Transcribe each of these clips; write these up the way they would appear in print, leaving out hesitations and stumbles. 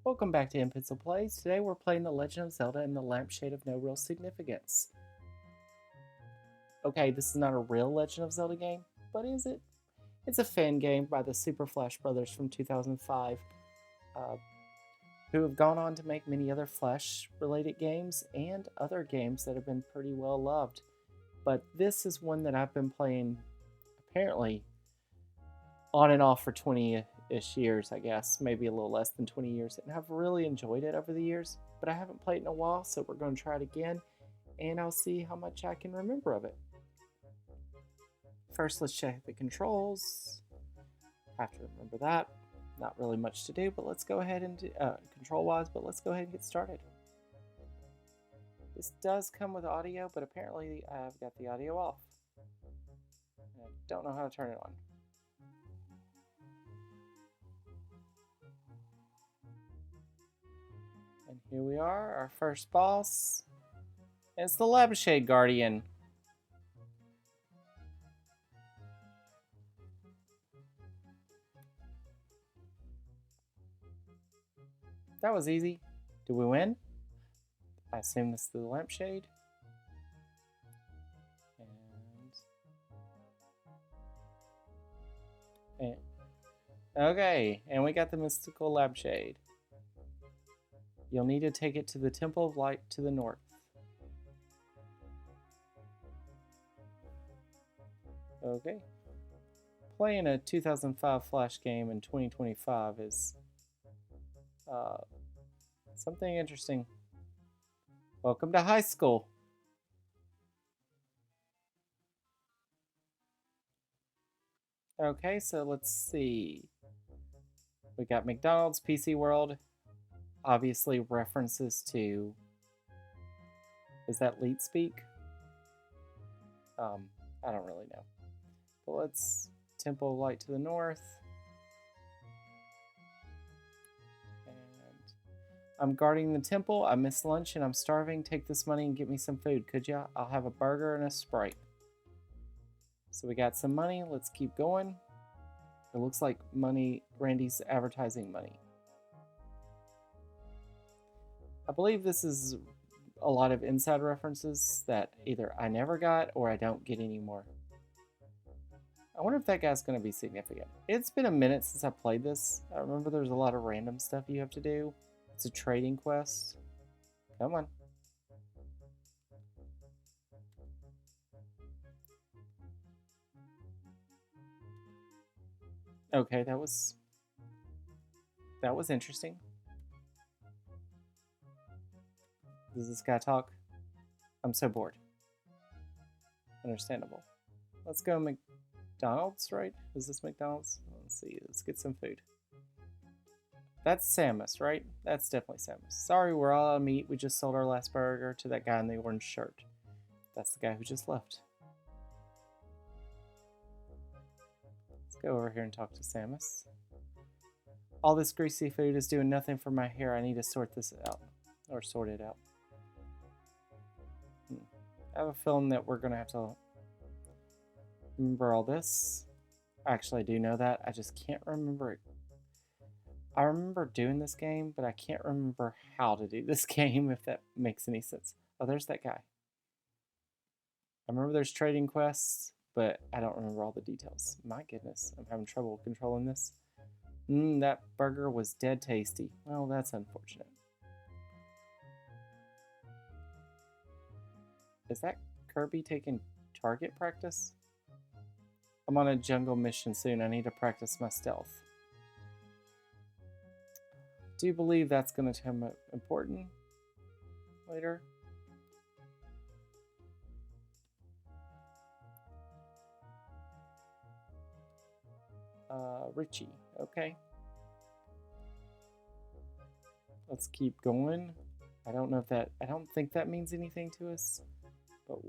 Welcome back to in.pencil Plays. Today we're playing The Legend of Zelda and the Lampshade of No Real Significance. Okay, this is not a real Legend of Zelda game, but is it? It's a fan game by the Super Flash Brothers from 2005, who have gone on to make many other Flash-related games and other games that have been pretty well loved. But this is one that I've been playing, apparently, on and off for 20-ish years, I guess, maybe a little less than 20 years, and I've really enjoyed it over the years, but I haven't played in a while, so we're going to try it again, and I'll see how much I can remember of it. First, let's check the controls. Have to remember that. Not really much to do, but let's go ahead and do, control-wise, but let's go ahead and get started. This does come with audio, but apparently I've got the audio off. I don't know how to turn it on. And here we are, our first boss. And it's the Lampshade Guardian. That was easy. Did we win? I assume this is the Lampshade. And okay, and we got the mystical Lampshade. You'll need to take it to the Temple of Light to the north. Okay. Playing a 2005 Flash game in 2025 is something interesting. Welcome to high school. Okay, so let's see. We got McDonald's, PC World. Obviously references to... Is that Leet Speak? I don't really know. But let's... Temple of Light to the north. And I'm guarding the temple. I missed lunch and I'm starving. Take this money and get me some food, could ya? I'll have a burger and a Sprite. So we got some money. Let's keep going. It looks like money. Randy's advertising money. I believe this is a lot of inside references that either I never got or I don't get anymore. I wonder if that guy's going to be significant. It's been a minute since I played this. I remember there's a lot of random stuff you have to do. It's a trading quest. Come on. Okay, that was interesting. Does this guy talk? I'm so bored. Understandable. Let's go McDonald's, right? Is this McDonald's? Let's see. Let's get some food. That's Samus, right? That's definitely Samus. Sorry, we're all out of meat. We just sold our last burger to that guy in the orange shirt. That's the guy who just left. Let's go over here and talk to Samus. All this greasy food is doing nothing for my hair. I need to sort this out. Or sort it out. I have a feeling that we're going to have to remember all this. Actually, I do know that. I just can't remember it. I remember doing this game, but I can't remember how to do this game, if that makes any sense. Oh, there's that guy. I remember there's trading quests, but I don't remember all the details. My goodness, I'm having trouble controlling this. That burger was dead tasty. Well, that's unfortunate. Is that Kirby taking target practice? I'm on a jungle mission soon. I need to practice my stealth. Do you believe that's going to become important later? Richie. Okay. Let's keep going. I don't know if that... I don't think that means anything to us. But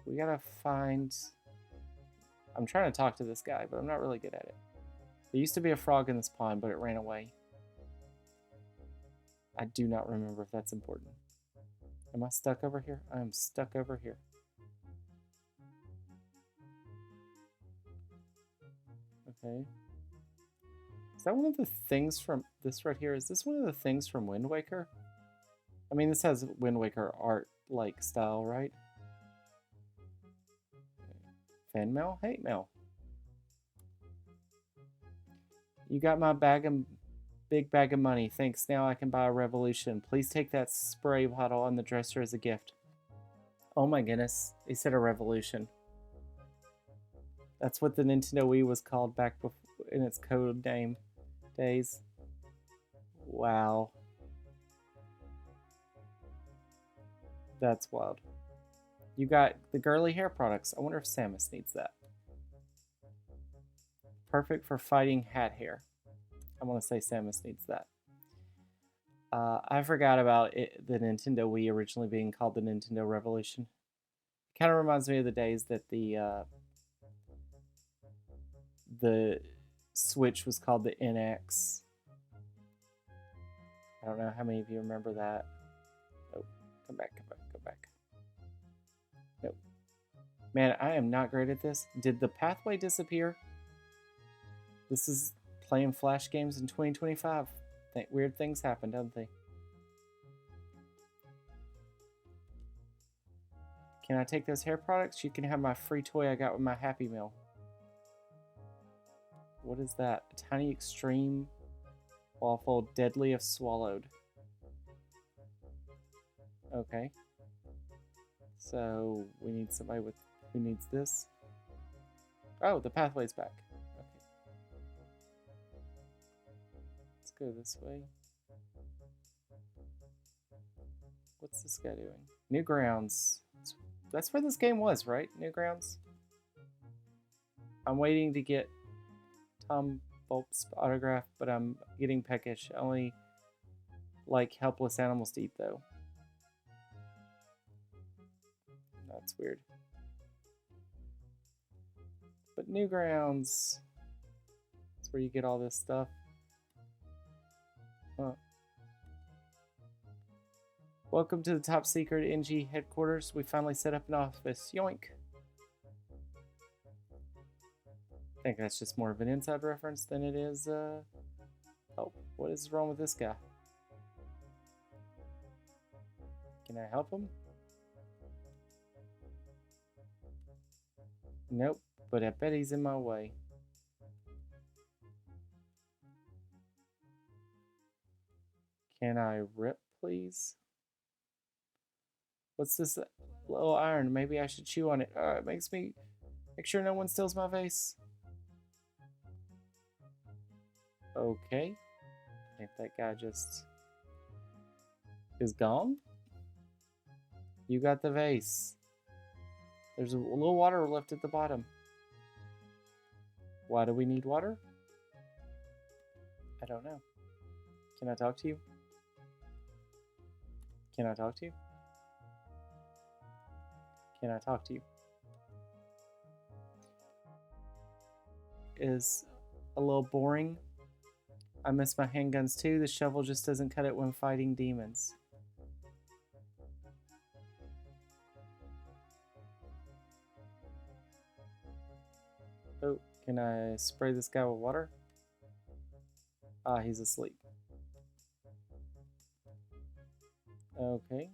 we gotta find... I'm trying to talk to this guy, but I'm not really good at it. There used to be a frog in this pond, but it ran away. I do not remember if that's important. Am I stuck over here? I am stuck over here. Okay. that one of the things from this right here? Is this one of the things from Wind Waker? I mean, this has Wind Waker art-like style, right? Fan mail? Hate mail. You got my big bag of money. Thanks. Now I can buy a revolution. Please take that spray bottle on the dresser as a gift. Oh my goodness. He said a revolution. That's what the Nintendo Wii was called back before, in its code name days. Wow. That's wild. You got the girly hair products. I wonder if Samus needs that. Perfect for fighting hat hair. I want to say Samus needs that. I forgot about the Nintendo Wii originally being called the Nintendo Revolution. Kind of reminds me of the days that the Switch was called the NX. I don't know how many of you remember that. Oh, come back. Nope. Man, I am not great at this. Did the pathway disappear? This is playing Flash games in 2025. Weird things happen, don't they? Can I take those hair products? You can have my free toy I got with my Happy Meal. What is that? A tiny extreme waffle, deadly if swallowed. Okay. So we need somebody with who needs this. Oh, the pathway's back. Okay. Let's go this way. What's this guy doing? Newgrounds. That's where this game was, right? Newgrounds? I'm waiting to get Tom Bulb's autograph, but I'm getting peckish. I only like helpless animals to eat, though. That's weird. But Newgrounds. That's where you get all this stuff. Huh. Welcome to the top secret NG headquarters. We finally set up an office. Yoink. I think that's just more of an inside reference than it is, oh, what is wrong with this guy? Can I help him? Nope, but I bet he's in my way. Can I rip, please? What's this little iron? Maybe I should chew on it. It makes me... Make sure no one steals my vase. Okay. I think that guy just... is gone? You got the vase. There's a little water left at the bottom. Why do we need water? I don't know. Can I talk to you? Can I talk to you? Can I talk to you? Is a little boring. I miss my handguns too. The shovel just doesn't cut it when fighting demons. Oh, can I spray this guy with water? Ah, he's asleep. Okay.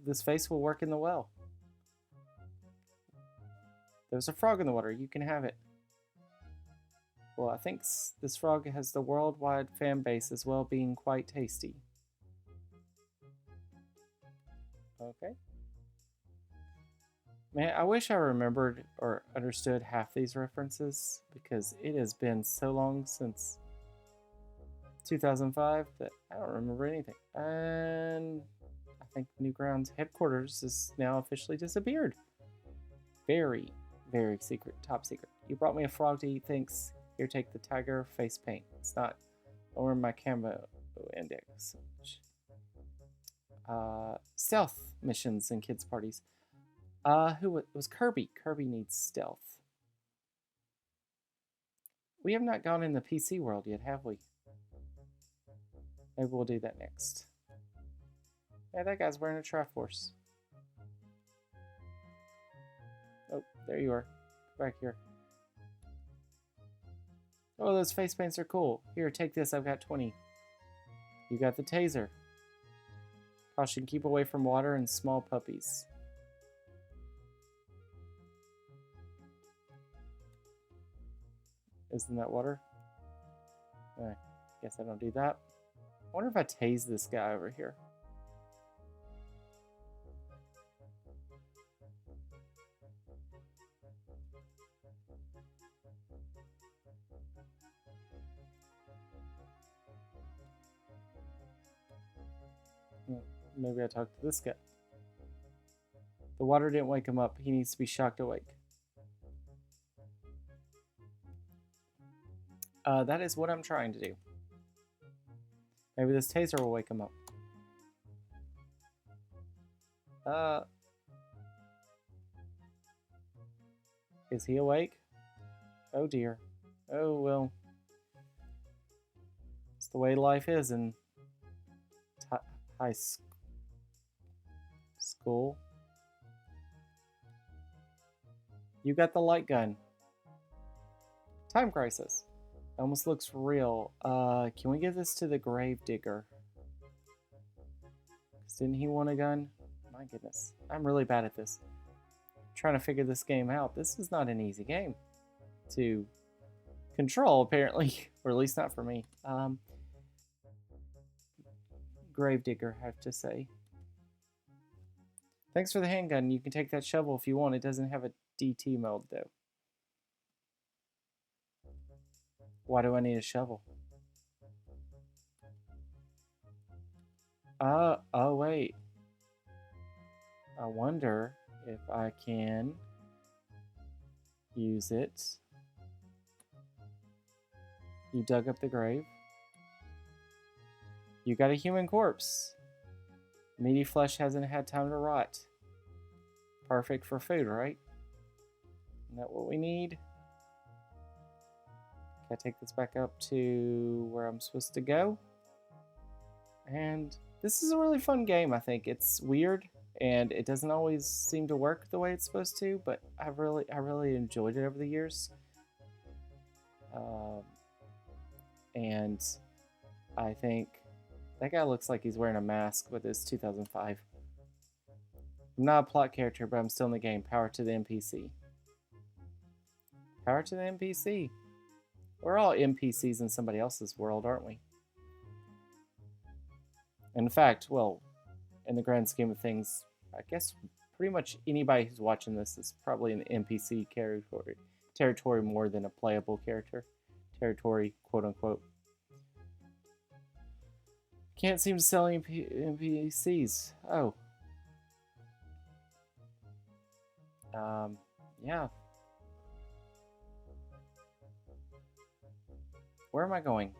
This face will work in the well. There's a frog in the water. You can have it. Well, I think this frog has the worldwide fan base as well, being quite tasty. Okay. Man, I wish I remembered or understood half these references, because it has been so long since 2005 that I don't remember anything. And I think Newgrounds headquarters is now officially disappeared. Very, very secret, top secret. You brought me a frog to eat, thanks. Here, take the tiger face paint. It's not over my camera index. Stealth missions and kids' parties. Who was Kirby? Kirby needs stealth. We have not gone in the PC world yet, have we? Maybe we'll do that next. Hey, that guy's wearing a Triforce. Oh, there you are. Come back here. Oh, those face paints are cool. Here, take this. I've got 20. You got the taser. Caution, keep away from water and small puppies. Isn't that water? I guess I don't do that. I wonder if I tase this guy over here. Maybe I talk to this guy. The water didn't wake him up. He needs to be shocked awake. That is what I'm trying to do. Maybe this taser will wake him up. Is he awake? Oh dear. Oh well. It's the way life is in high school. You got the light gun. Time crisis. Almost looks real. Can we give this to the grave digger? Didn't he want a gun? My goodness. I'm really bad at this. Trying to figure this game out. This is not an easy game to control, apparently. Or at least not for me. Gravedigger, I have to say. Thanks for the handgun. You can take that shovel if you want. It doesn't have a DT mode, though. Why do I need a shovel? Oh wait. I wonder if I can use it. You dug up the grave. You got a human corpse. Meaty flesh hasn't had time to rot. Perfect for food, right? Isn't that what we need? Can I take this back up to where I'm supposed to go? And this is a really fun game, I think. It's weird, and it doesn't always seem to work the way it's supposed to, but I really enjoyed it over the years. And I think that guy looks like he's wearing a mask with his 2005. I'm not a plot character, but I'm still in the game. Power to the NPC. Power to the NPC. We're all NPCs in somebody else's world, aren't we? In fact, well, in the grand scheme of things, I guess pretty much anybody who's watching this is probably an NPC territory more than a playable character. Territory, quote unquote. Can't seem to sell any NPCs. Oh. Yeah. Where am I going?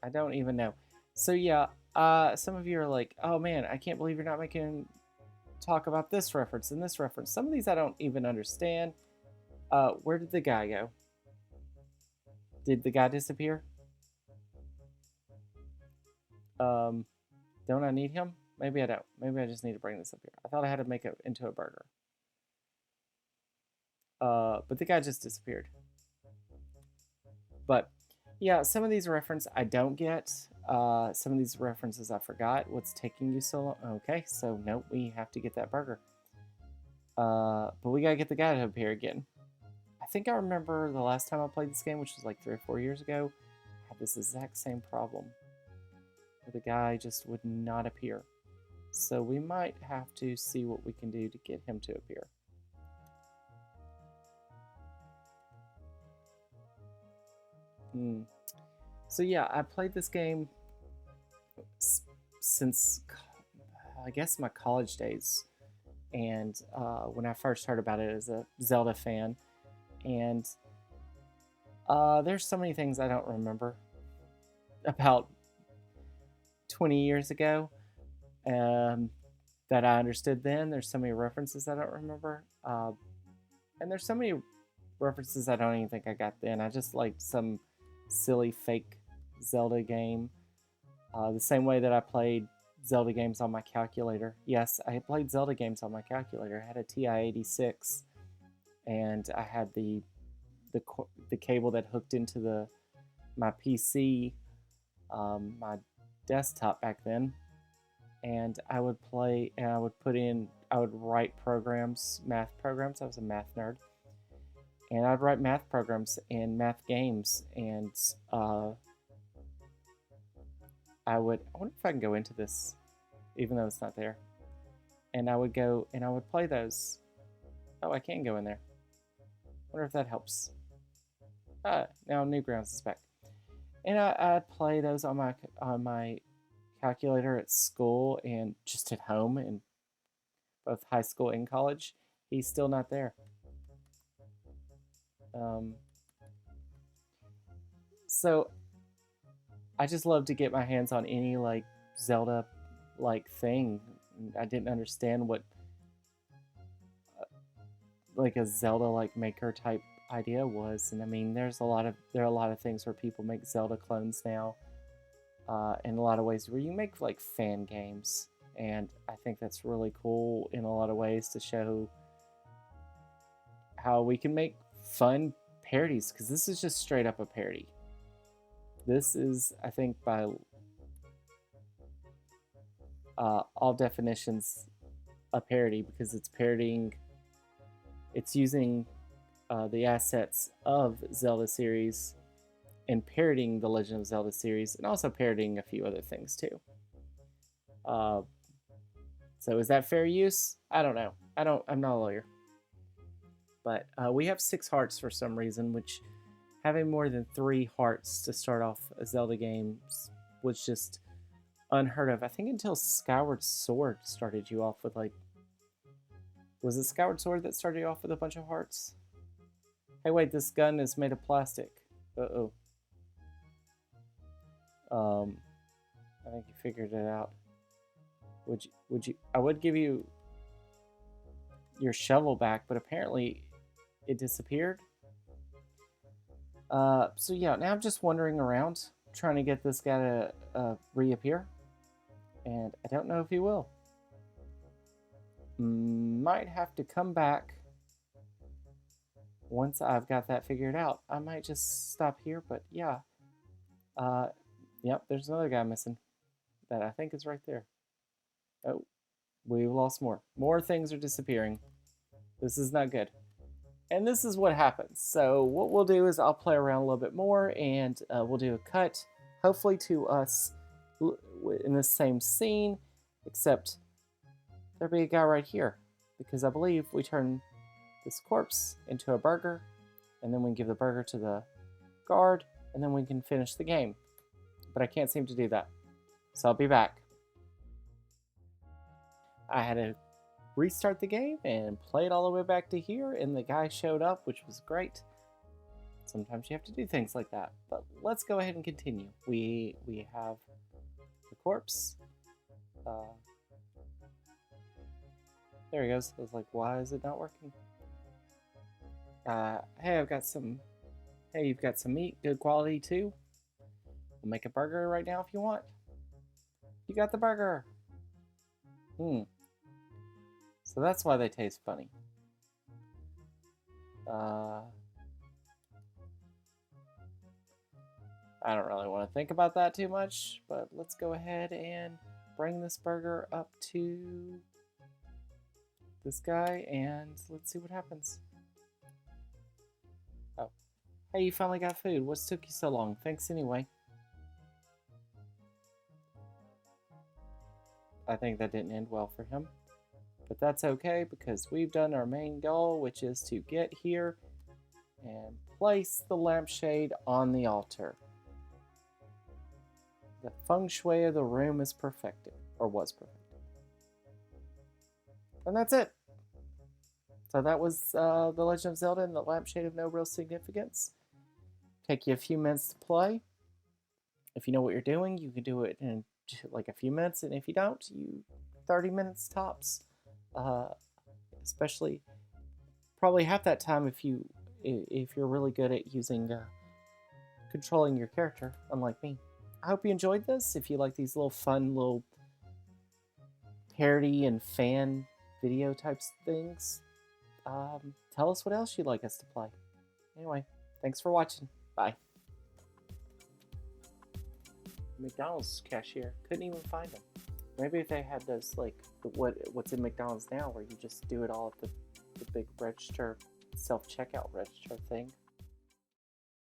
I don't even know. So yeah, some of you are like, oh man, I can't believe you're not making talk about this reference and this reference. Some of these I don't even understand. Where did the guy go? Did the guy disappear? Don't I need him? Maybe I don't. Maybe I just need to bring this up here. I thought I had to make it into a burger. But the guy just disappeared. But yeah, some of these references I don't get. Some of these references I forgot. What's taking you so long? Okay, so nope, we have to get that burger. But we gotta get the guy to appear again. I think I remember the last time I played this game, which was like 3 or 4 years ago, I had this exact same problem. Where the guy just would not appear. So we might have to see what we can do to get him to appear. So yeah, I played this game since, I guess, my college days. And when I first heard about it as a Zelda fan. And there's so many things I don't remember about 20 years ago that I understood then. There's so many references I don't remember. And there's so many references I don't even think I got then. I just liked some silly fake Zelda game. The same way that I played Zelda games on my calculator. Yes, I played Zelda games on my calculator. I had a TI-86 and I had the cable that hooked into my PC, my desktop back then, and I would play and I would write programs, math programs. I was a math nerd, and I'd write math programs and math games, and I wonder if I can go into this, even though it's not there. And I would go and I would play those. Oh, I can go in there. Wonder if that helps. Now Newgrounds is back, and I'd play those on my calculator at school and just at home in both high school and college. He's still not there. Um, so I just love to get my hands on any like Zelda like thing. I didn't understand what like a Zelda like maker type idea was, and I mean there are a lot of things where people make Zelda clones now, in a lot of ways where you make like fan games, and I think that's really cool in a lot of ways to show how we can make fun parodies, because this is just straight up a parody. This is, I think, by all definitions, a parody, because it's parodying, it's using the assets of Zelda series and parodying the Legend of Zelda series, and also parodying a few other things too. So is that fair use? I don't know. I'm not a lawyer. But we have 6 hearts for some reason, which having more than 3 hearts to start off a Zelda game was just unheard of. I think until Skyward Sword started you off with like... Was it Skyward Sword that started you off with a bunch of hearts? Hey, wait, this gun is made of plastic. Uh-oh. I think you figured it out. Would you... I would give you your shovel back, but apparently it disappeared. So yeah, now I'm just wandering around trying to get this guy to reappear, and I don't know if he will. Might have to come back once I've got that figured out. I might just stop here, but yeah. Yep, there's another guy missing that I think is right there. Oh, we've lost more. More things are disappearing. This is not good. And this is what happens. So what we'll do is I'll play around a little bit more, and we'll do a cut, hopefully to us in the same scene, except there'll be a guy right here, because I believe we turn this corpse into a burger, and then we can give the burger to the guard, and then we can finish the game. But I can't seem to do that. So I'll be back. I had to restart the game and play it all the way back to here, and the guy showed up, which was great. Sometimes you have to do things like that. But let's go ahead and continue. We have the corpse. There he goes. I was like, why is it not working? Hey, I've got some... Hey, you've got some meat. Good quality, too. We'll make a burger right now if you want. You got the burger. So that's why they taste funny. I don't really want to think about that too much, but let's go ahead and bring this burger up to this guy, and let's see what happens. Oh. Hey, you finally got food. What's took you so long? Thanks anyway. I think that didn't end well for him. But that's okay, because we've done our main goal, which is to get here and place the lampshade on the altar. The feng shui of the room is perfected, or was perfected. And that's it. So that was The Legend of Zelda and the Lampshade of No Real Significance. Take you a few minutes to play. If you know what you're doing, you can do it in like a few minutes, and if you don't, 30 minutes tops. Especially probably half that time if you're really good at using controlling your character, unlike me. I hope you enjoyed this. If you like these little fun little parody and fan video types things, tell us what else you'd like us to play. Anyway, thanks for watching. Bye. McDonald's cashier. Couldn't even find them. Maybe if they had those, like, what's in McDonald's now, where you just do it all at the big register, self-checkout register thing.